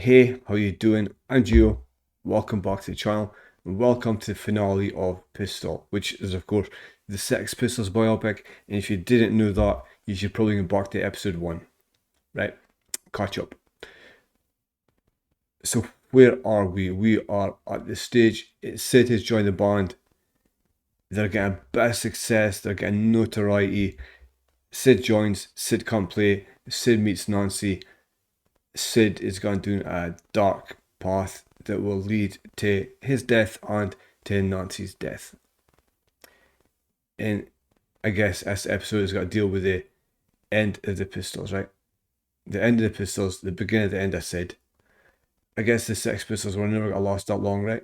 Hey, how you doing? I'm Gio. Welcome back to the channel, and welcome to the finale of Pistol, which is of course the Sex Pistols biopic. And if you didn't know that, you should probably go back to episode 1. Right? Catch up. So where are we? We are at the stage. Sid has joined the band. They're getting a bit of success. They're getting notoriety. Sid joins. Sid can't play. Sid meets Nancy. Sid is going down a dark path that will lead to his death and to Nancy's death. And I guess this episode has got to deal with the end of the Pistols, right? The end of the Pistols, the beginning of the end of Sid. I guess the Sex Pistols were never going to last that long, right?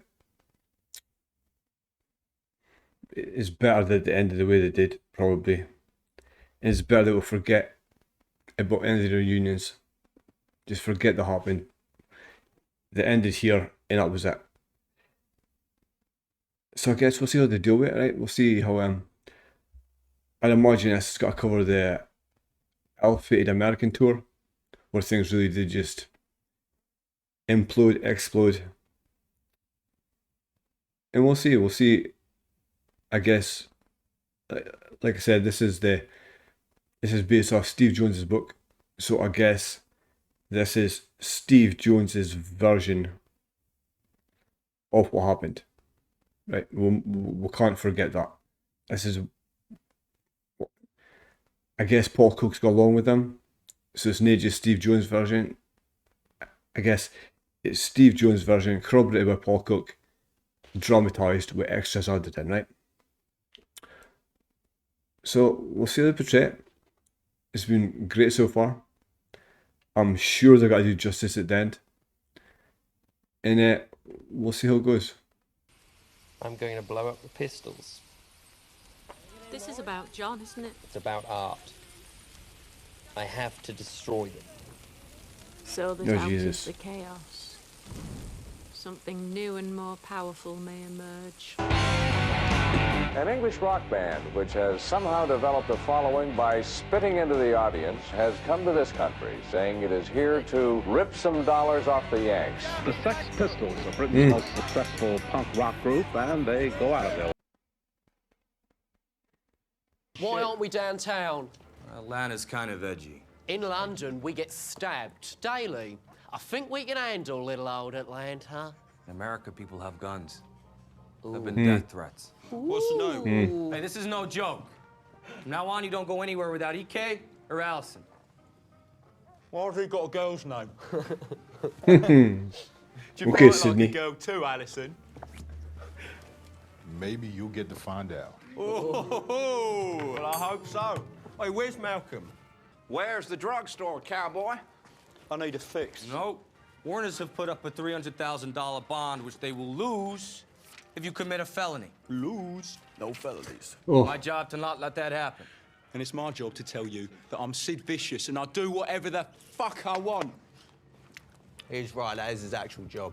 It's better that they ended the way they did, probably. And it's better that we'll forget about any of the reunions. Just forget that happened. They ended here, and that was it. So I guess we'll see how they deal with it, right? We'll see how, I'd imagine this has got to cover the ill-fated American tour, where things really did just implode, explode. And we'll see, I guess, like I said, this is based off Steve Jones's book, so I guess this is Steve Jones's version of what happened, right? We can't forget that. This is, I guess Paul Cook's got along with them, so it's not just Steve Jones' version. I guess it's Steve Jones' version corroborated by Paul Cook, dramatised with extras added in, right? So we'll see how they portray it. It's been great so far. I'm sure they're going to do justice at the end. And we'll see how it goes. I'm going to blow up the Pistols. This is about John, isn't it? It's about art. I have to destroy them. So that out of the chaos, something new and more powerful may emerge. An English rock band, which has somehow developed a following by spitting into the audience, has come to this country, saying it is here to rip some dollars off the Yanks. The Sex Pistols are Britain's most successful punk rock group, and they go out of there. Why aren't we downtown? Atlanta's kind of edgy. In London, we get stabbed daily. I think we can handle little old Atlanta. In America, people have guns. There have been death threats. What's the no? Hey, this is no joke. From now on, you don't go anywhere without EK or Allison. Why have you got a girl's name? Okay, Sydney. Like a girl too, Alison? Maybe you'll get to find out. Oh, well, I hope so. Hey, where's Malcolm? Where's the drugstore, cowboy? I need a fix. No. Warners have put up a $300,000 bond, which they will lose if you commit a felony. Lose? No felonies. Oh. My job to not let that happen. And it's my job to tell you that I'm Sid Vicious and I do whatever the fuck I want. He's right, that is his actual job.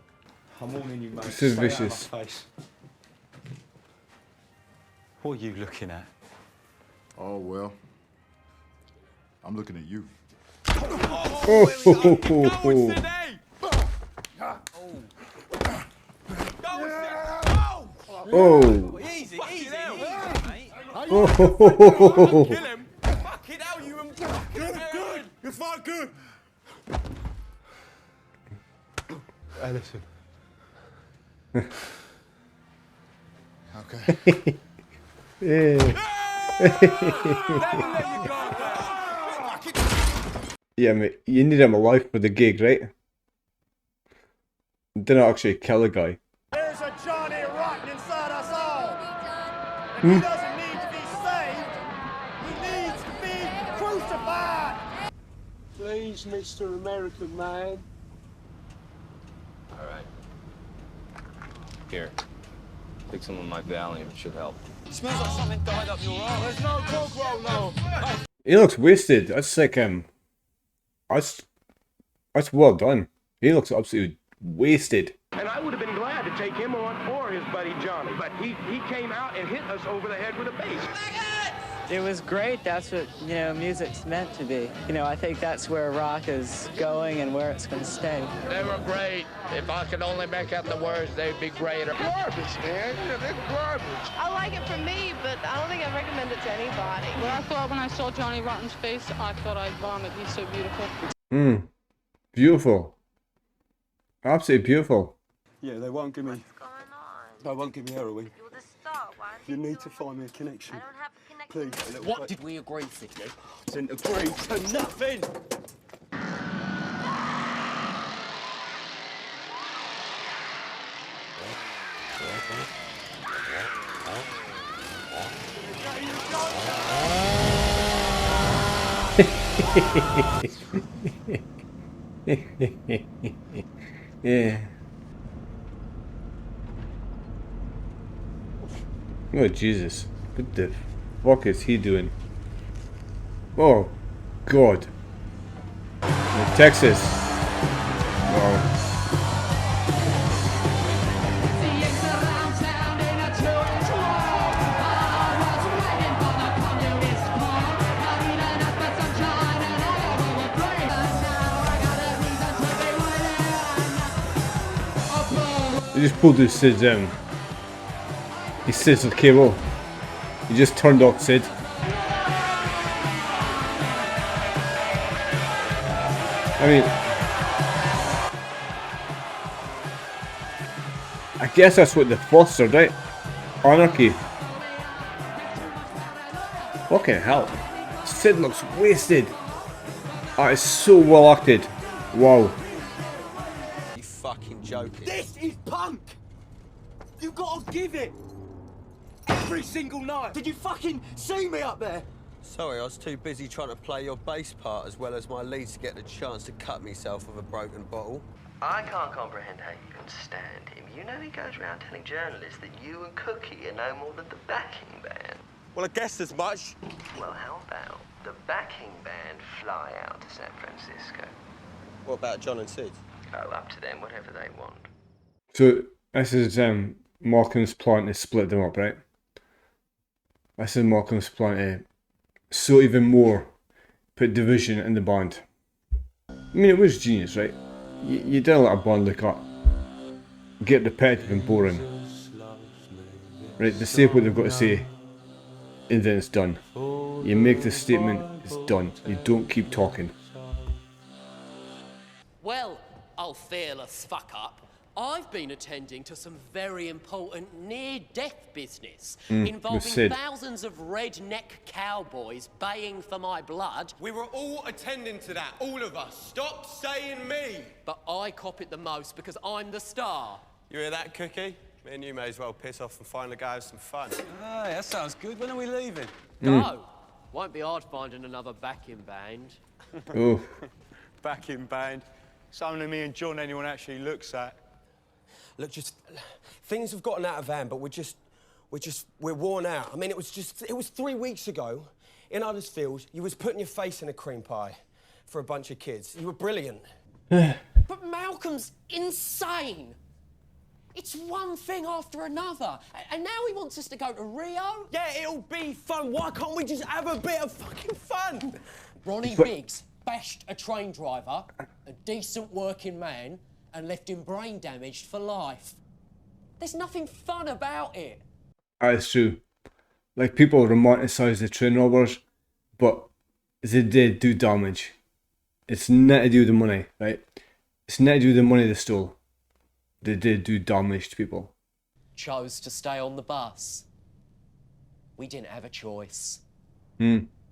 I'm warning you, mate. Sid Stay out of Vicious. my face. What are you looking at? Oh, well, I'm looking at you. Oh. Easy, easy, mate. Oh. Kill him! Fucking hell, you good! You're fine, good! Alison. Okay. Yeah. Yeah, mate, you need him alive for the gig, right? Didn't actually kill a guy. There's a Johnny rotten inside us all. And he doesn't need to be saved. He needs to be crucified. Please, Mr. American man. All right. Here. Take some of my Valium. It should help. It smells like something died up your arm. There's no dog roll, no. He looks wasted. That's like that's well done. He looks absolutely wasted. And I would have been glad to take him on or his buddy Johnny, but he came out and hit us over the head with a base. It was great. That's what, you know, music's meant to be. You know, I think that's where rock is going and where it's going to stay. They were great. If I could only make out the words, they'd be greater. Garbage, man. They're garbage. I like it for me, but I don't think I'd recommend it to anybody. Well, I thought when I saw Johnny Rotten's face, I thought I'd vomit. He's so beautiful. Beautiful. Absolutely beautiful. Yeah, they won't give me... They won't give me heroin. You're the star. Why You need to find me a connection. I don't have a connection. Please. What did we agree, Sydney? Didn't agree to nothing. Yeah. Oh Jesus! What the fuck is he doing? Oh God! In Texas. Wow. He just pulled his Sid down. He Sid's the cable. He just turned off Sid. I mean, I guess that's what they fostered, right? Anarchy. Fucking hell. Sid looks wasted. That is so well acted. Wow. You fucking joking. This is punk! You gotta give it! Every single night! Did you fucking see me up there? Sorry, I was too busy trying to play your bass part as well as my lead to get the chance to cut myself with a broken bottle. I can't comprehend how you can stand him. You know he goes around telling journalists that you and Cookie are no more than the backing band. Well, I guessed as much. Well, how about the backing band fly out to San Francisco? What about John and Sid? Oh, up to them, whatever they want. So this is Malcolm's plan to split them up, right? This is Malcolm's plan to so even more put division in the band. I mean, it was genius, right? You did let a band look up, get repetitive and boring, right? They say what they've got to say, and then it's done. You make the statement, it's done. You don't keep talking. Well, old fearless fuck up, I've been attending to some very important near-death business involving thousands of redneck cowboys baying for my blood. We were all attending to that, all of us. Stop saying me. But I cop it the most because I'm the star. You hear that, Cookie? Me and you may as well piss off and find a guy with some fun. Hey, that sounds good. When are we leaving? Go. Won't be hard finding another backing band. Oh. Backing band. It's only me and John anyone actually looks at. Look, things have gotten out of hand, but we're worn out. I mean, it was 3 weeks ago in Huddersfield, you was putting your face in a cream pie for a bunch of kids. You were brilliant. But Malcolm's insane. It's one thing after another. And now he wants us to go to Rio? Yeah, it'll be fun. Why can't we just have a bit of fucking fun? Ronnie Biggs bashed a train driver, a decent working man, and left him brain damaged for life. There's nothing fun about it. That is true. Like, people romanticise the train robbers, but they did do damage. It's not to do with the money, right? It's not to do with the money they stole. They did do damage to people. Chose to stay on the bus. We didn't have a choice.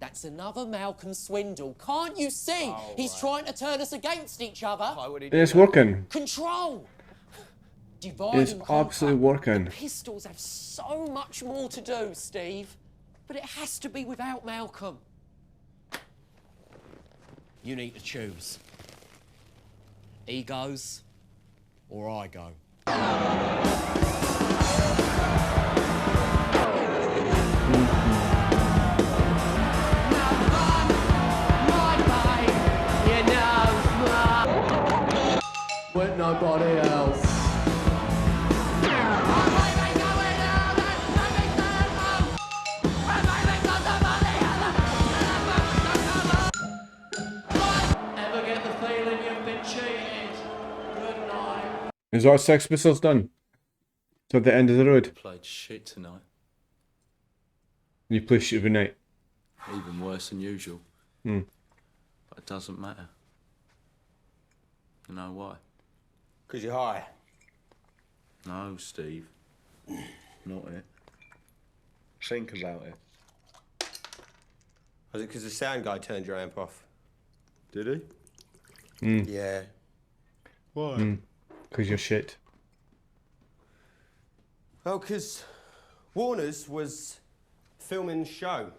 That's another Malcolm swindle. Can't you see? He's trying to turn us against each other. It's working. Control. Divide It's and conquer. absolutely working. The Pistols have so much more to do, Steve. But it has to be without Malcolm. You need to choose. He goes, or I go. With nobody else. Is our Sex Pistols done? To the end of the road. Played shit tonight. You play shit every night. Even worse than usual. Hmm. But it doesn't matter. You know why? 'Cause you're high. No, Steve. Not it. Think about it. Was it 'cause the sound guy turned your amp off? Did he? Yeah. Why? 'Cause you're shit. Oh, 'cause Warner's was filming the show,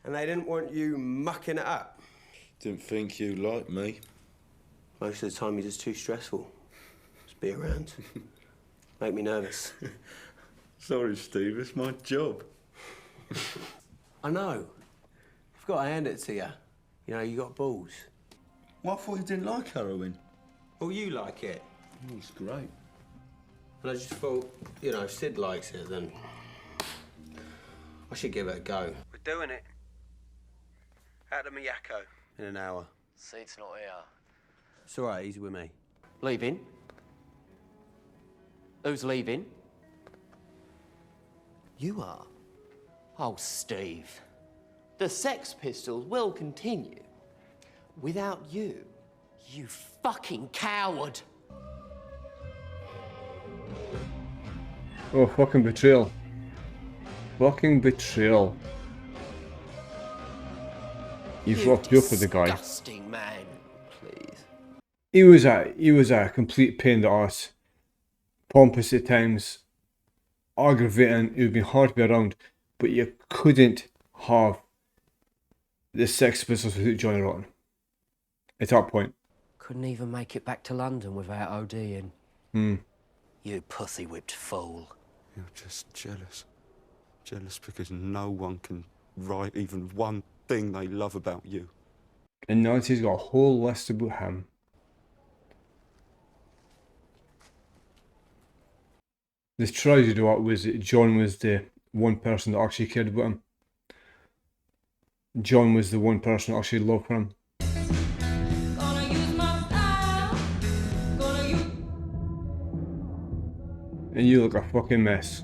and they didn't want you mucking it up. Didn't think you liked me. Most of the time, you're just too stressful. Just be around. Make me nervous. Sorry, Steve, it's my job. I know. I've got to hand it to you. You know, you got balls. Well, I thought you didn't like heroin. Well, you like it. Oh, it's great. And I just thought, you know, if Sid likes it, then I should give it a go. We're doing it. Out of Miyako in an hour. Sid's not here. It's all right, he's with me. Leaving? Who's leaving? You are. Oh, Steve. The Sex Pistols will continue. Without you. You fucking coward. Oh, fucking betrayal. Fucking betrayal. You've rocked up with the guy. Disgusting man. Please. He was a complete pain in the arse. Pompous at times. Aggravating. It would be hard to be around. But you couldn't have the Sex Pistols without Johnny Rotten. At that point. Couldn't even make it back to London without ODing. You pussy-whipped fool. You're just jealous. Jealous because no one can write even one thing they love about you. And Nancy's got a whole list about him. The tragedy of it was that John was the one person that actually cared about him. John was the one person that actually loved him. And you look a fucking mess.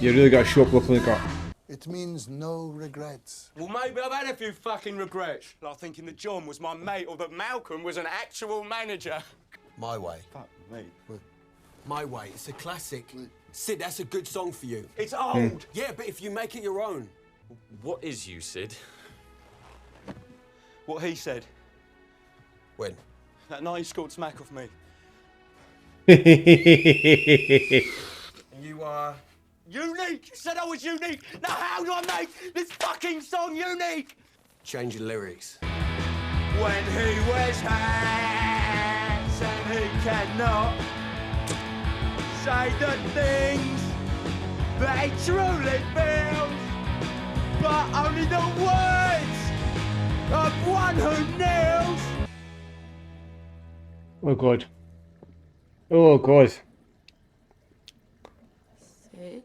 You really got a shock looking like that. It means no regrets. Well, maybe I've had a few fucking regrets. Like thinking that John was my mate or that Malcolm was an actual manager. My Way. Fuck me. My Way, it's a classic. Sid, that's a good song for you. It's old. Yeah, but if you make it your own. What is you, Sid? What he said. When? That night he scored smack off me. You are... Unique! You said I was unique! Now how do I make this fucking song unique? Change your lyrics. When he wears hats and he cannot say the things that he truly feels, but only the words of one who kneels. Oh God. Oh God. Sid?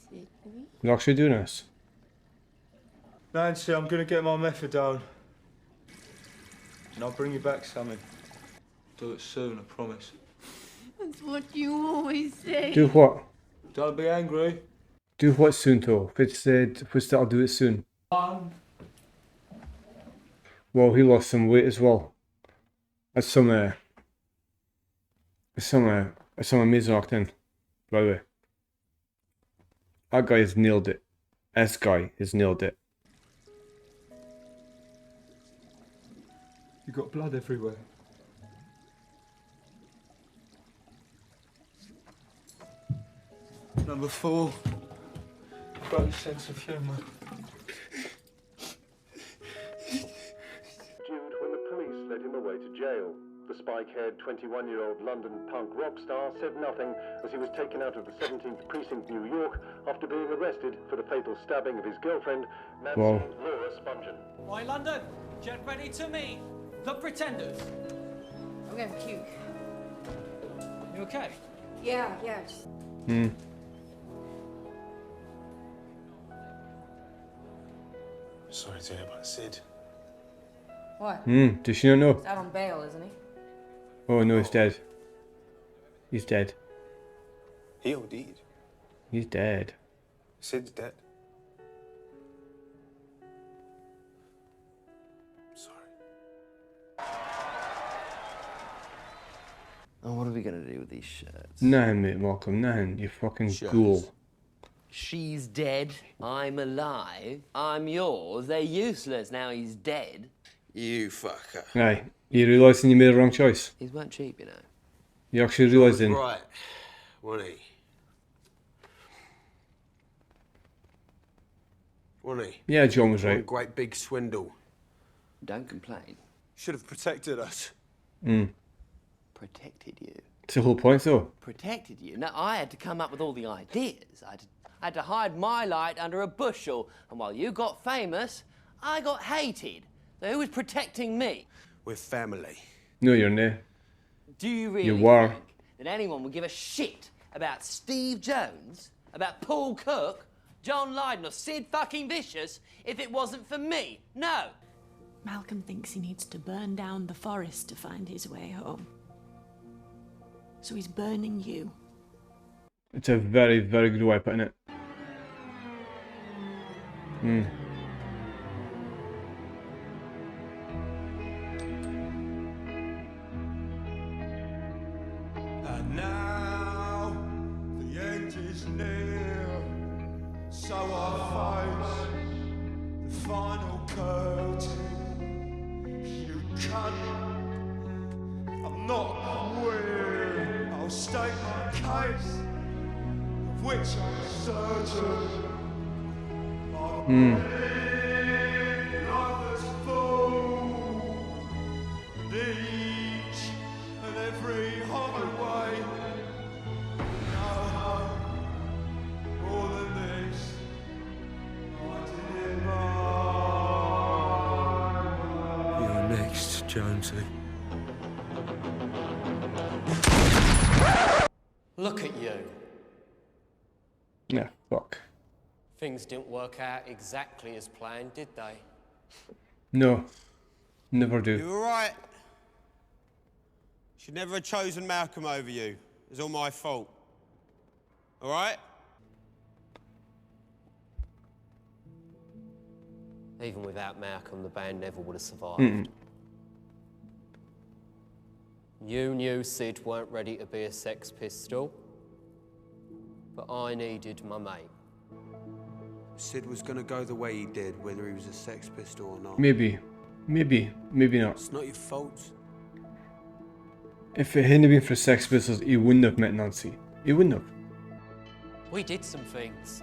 Sydney? You're actually doing this? Nancy, I'm gonna get my methadone. And I'll bring you back something. Do it soon, I promise. That's what you always say. Do what? Don't be angry. Do what soon, though? If it's said, if we start, do it soon. Well, he lost some weight as well. That's some amazing acting, by the way. That guy has nailed it. This guy has nailed it. You got blood everywhere. Number 4. Great sense of humour. When the police led him away to jail. The spike-haired 21-year-old London punk rock star said nothing as he was taken out of the 17th Precinct, New York, after being arrested for the fatal stabbing of his girlfriend, Nancy Laura Spungen. Oi, London, get ready to meet the Pretenders. I'm gonna puke. You okay? Yeah, just... Sorry to hear about Sid. What? Does she not know? He's out on bail, isn't he? Oh no, he's dead. He's dead. He OD'd. He's dead. Sid's dead. Oh, what are we gonna do with these shirts? Nothing, mate, Malcolm. Nothing. You fucking ghoul. She's dead. I'm alive. I'm yours. They're useless now he's dead. You fucker. Aye. You realising you made a wrong choice? These weren't cheap, you know. You actually realising? Right, wasn't he? Wasn't he? Yeah, John was One right. great big swindle. Don't complain. Should have protected us. Protected you. It's the whole point, though. Protected you? No, I had to come up with all the ideas. I had to hide my light under a bushel, and while you got famous, I got hated. So who was protecting me? We're family. No, you're not. Do you really You were. think that anyone would give a shit about Steve Jones, about Paul Cook, John Lydon, or Sid fucking Vicious if it wasn't for me? No. Malcolm thinks he needs to burn down the forest to find his way home. So he's burning you. It's a very, very good way of putting it. And now the end is near, so I face the final curtain. You cunt, I'm not queer. I'll state my case, of which I'm certain. I've been life is full, and each and every highway. No, more than this, I did my You're next, Jonesy. Look at you. Yeah, fuck. Things didn't work out exactly as planned, did they? No. Never do. You were right. Should never have chosen Malcolm over you. It was all my fault. All right? Even without Malcolm, the band never would have survived. You knew Sid weren't ready to be a Sex Pistol, but I needed my mate. Sid was gonna go the way he did, whether he was a Sex Pistol or not. Maybe. Maybe. Maybe not. It's not your fault. If it hadn't been for Sex Pistols, he wouldn't have met Nancy. He wouldn't have. We did some things.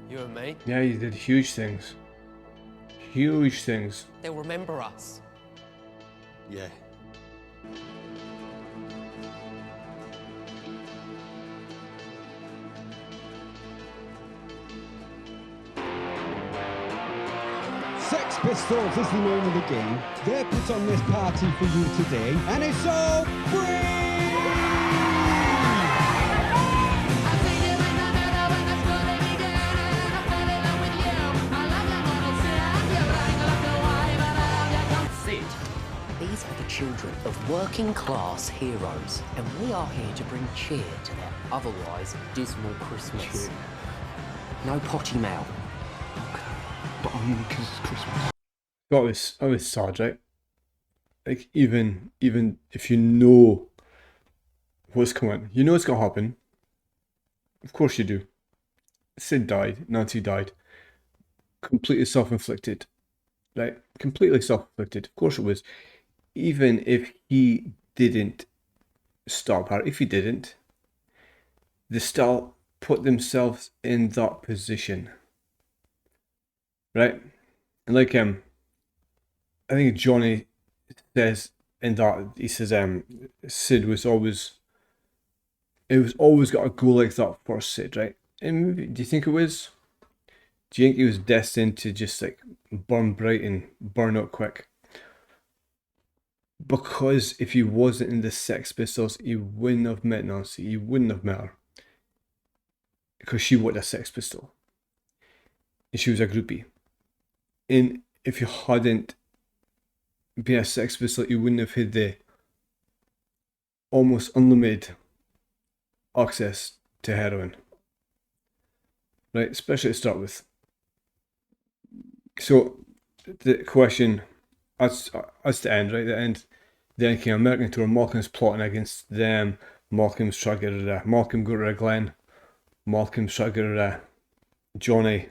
You and me. Yeah, he did huge things. Huge things. They'll remember us. Yeah. Sex Pistols is the name of the game. They put on this party for you today, and it's all free! Sid, these are the children of working class heroes, and we are here to bring cheer to their otherwise dismal Christmas. No potty mouth. But only because it's Christmas. That was sad, right? Like, even if you know what's coming, you know it's gonna happen. Of course you do. Sid died, Nancy died. Completely self-inflicted. Right? Completely self-inflicted. Of course it was. Even if he didn't stop her, if he didn't, they still put themselves in that position. Right? And like I think Johnny says in that, he says Sid was always, it was always got to go like that for Sid, right? And maybe, do you think it was? Do you think he was destined to just like burn bright and burn out quick? Because if he wasn't in the Sex Pistols, he wouldn't have met Nancy. He wouldn't have met her. Because she was a Sex Pistol. And she was a groupie. And if you hadn't being a Sex Pistol, you wouldn't have had the almost unlimited access to heroin. Right, especially to start with. So, the question, that's the end, right? The end came American tour. Malcolm's plotting against them. Malcolm's trying to get rid of Malcolm, got rid of Glenn. Malcolm's trying to get rid of Johnny.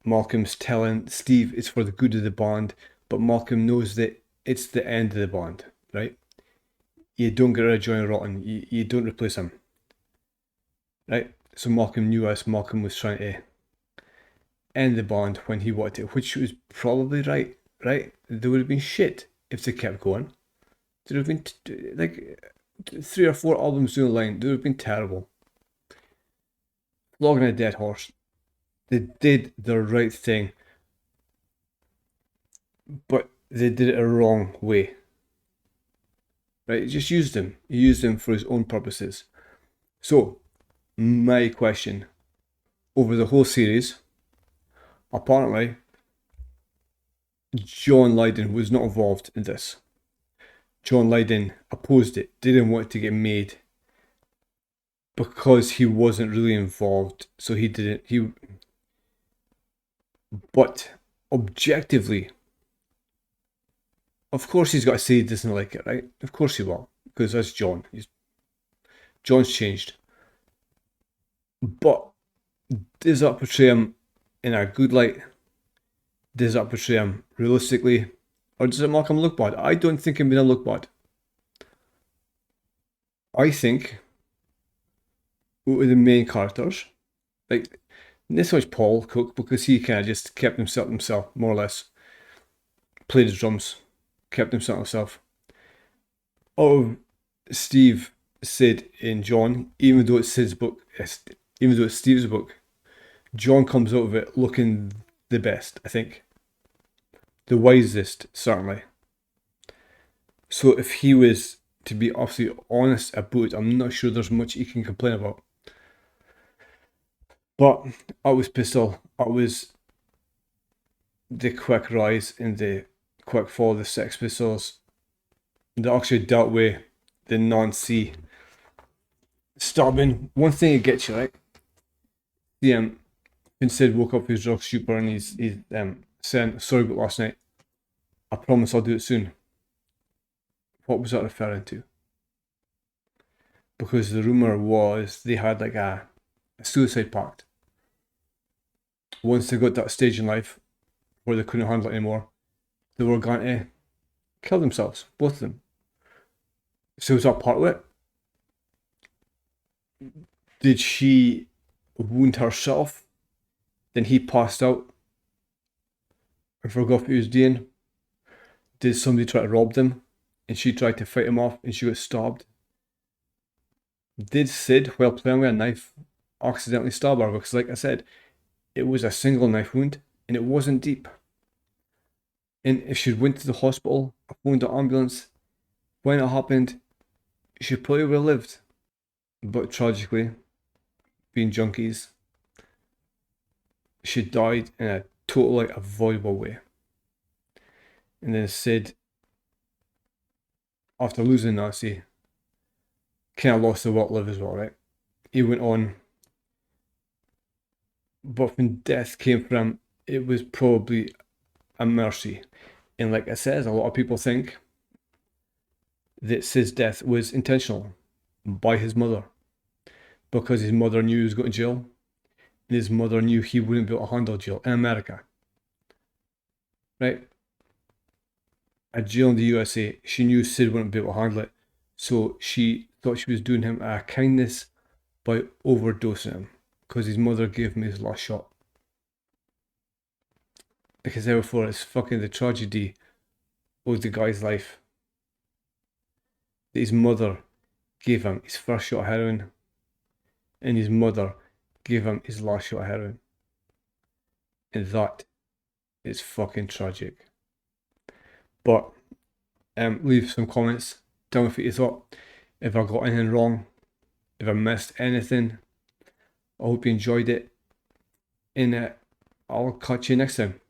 Malcolm's telling Steve it's for the good of the band, but Malcolm knows that it's the end of the band, right? You don't get rid of Johnny Rotten. You don't replace him, right? So Malcolm knew us. Malcolm was trying to end the band when he wanted it, which was probably right? There would have been shit if they kept going. There would have been like 3 or 4 albums down the line. They would have been terrible. Flogging a dead horse. They did the right thing, but they did it a wrong way. Right? He just used him. He used him for his own purposes. So, my question, over the whole series, apparently, John Lydon was not involved in this. John Lydon opposed it, didn't want it to get made because he wasn't really involved, so he didn't. But objectively, of course he's got to say he doesn't like it, right? Of course he will, because that's John. John's changed. But does that portray him in a good light? Does that portray him realistically? Or does it make him look bad? I don't think him gonna look bad. I think with the main characters, like not so much Paul Cook, because he kind of just kept himself, more or less. Played his drums, kept himself. Oh, Steve, Sid, and John, even though it's Sid's book, even though it's Steve's book, John comes out of it looking the best, I think. The wisest, certainly. So if he was to be absolutely honest about it, I'm not sure there's much he can complain about. But I was Pistol. I was the quick rise and the quick fall of the Sex Pistols. They actually dealt with the Nancy stabbing. One thing it gets you, right? When Sid woke up his drug super and he's saying, sorry about last night. I promise I'll do it soon. What was that referring to? Because the rumour was they had like a suicide pact. Once they got to that stage in life where they couldn't handle it anymore, they were going to kill themselves, both of them. So was that part of it? Did she wound herself? Then he passed out and forgot what he was doing. Did somebody try to rob them and she tried to fight him off and she got stabbed? Did Sid, while playing with a knife, accidentally stab her? Because like I said, it was a single knife wound and it wasn't deep. And if she went to the hospital, phoned the ambulance, when it happened, she probably would have lived. But tragically, being junkies, she died in a totally avoidable way. And then Sid, after losing Nazi, kind of lost the will to live as well, right? He went on. But when death came for him, it was probably a mercy. And like I said, a lot of people think that Sid's death was intentional by his mother. Because his mother knew he was going to jail. And his mother knew he wouldn't be able to handle jail in America. Right? A jail in the USA, she knew Sid wouldn't be able to handle it. So she thought she was doing him a kindness by overdosing him. Because his mother gave him his last shot. Like I said before, it's fucking the tragedy of the guy's life. That his mother gave him his first shot of heroin. And his mother gave him his last shot of heroin. And that is fucking tragic. But leave some comments. Tell me what you thought. If I got anything wrong. If I missed anything. I hope you enjoyed it. And I'll catch you next time.